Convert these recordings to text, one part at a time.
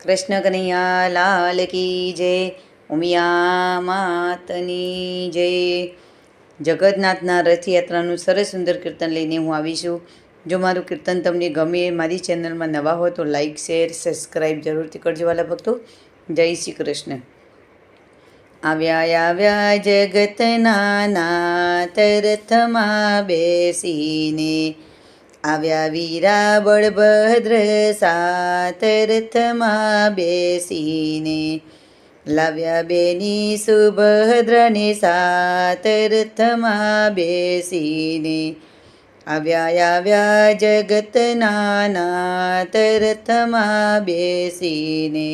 કૃષ્ણ કનૈયા લાલ કી જય. ઉમિયા માતની જય. જગન્નાથના રથયાત્રાનું સરસ સુંદર કીર્તન લઈને હું આવીશું. જો મારું કીર્તન તમને ગમે, મારી ચેનલમાં નવા હો તો લાઈક, શેર, સબસ્ક્રાઈબ જરૂરથી કરજો વાલા ભક્તો. જય શ્રી કૃષ્ણ. આવ્યા આવ્યા જગતના નાથ રથમાં બેસીને, આવ્યા વીરા બળભદ્ર સાત રથમાં બેસીને, લાવ્યા બેની સુભદ્રને સાત રથમાં બેસીને, આવ્યા આવ્યા જગતના નાથ રથમાં બેસીને.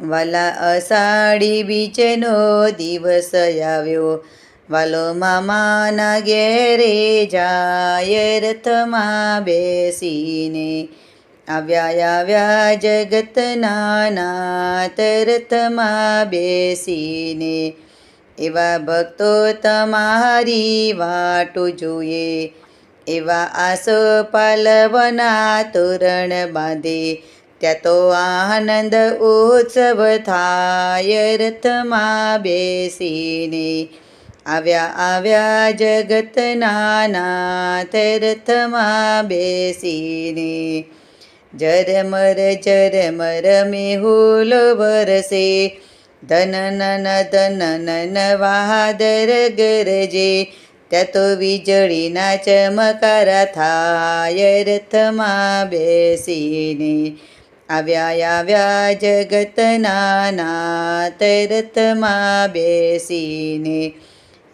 વાલા અષાઢી બીજનો દિવસ આવ્યો, વાલો મામાના ઘેરે જાય રથમાં બેસીને, આવ્યા આવ્યા જગતના નાથ રથમાં બેસીને. એવા ભક્તો તમારી વાટો જોઈએ, એવા આસોપાલવના તોરણ બાંધે, ત્યાં તો આનંદ ઉત્સવ થાય રથમાં બેસીને. આવ્યા આવ્યા જગતના નાથ રથમાં બેસીને. ઝરમર મેહુલો વરસે, ધનનન ધનનન વાદળ ગરજે, ત્યાં તો વીજળીના ચમકારા થાય રથમાં બેસીને. આવ્યા આવ્યા જગતના નાથ રથમાં બેસીને.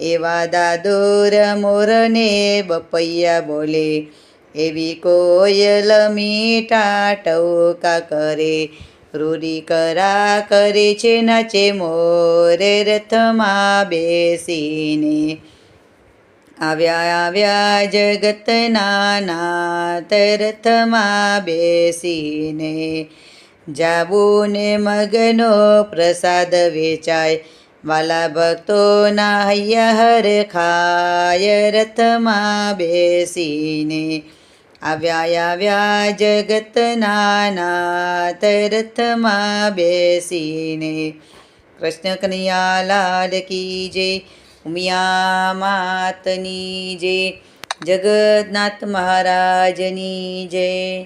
એવા દાદોર મોરને બપૈયા બોલે, એવી કોયલ મીઠા ટવકા કરે, રૂરી કરા કરે છે નાચે મોરે રથમાં બેસીને. આવ્યા આવ્યા જગતના નાથ રથમાં બેસીને. જાબુને મગનો પ્રસાદ વેચાય, વાલા ભક્તોના હૈયા હર ખાય રથમાં બેસીને. આવ્યા આવ્યા જગતના નાથ રથમાં બેસીને. કૃષ્ણ કનૈયા લાલ કી જય. ઉમિયા માતની જય. જગન્નાથ મહારાજની જય.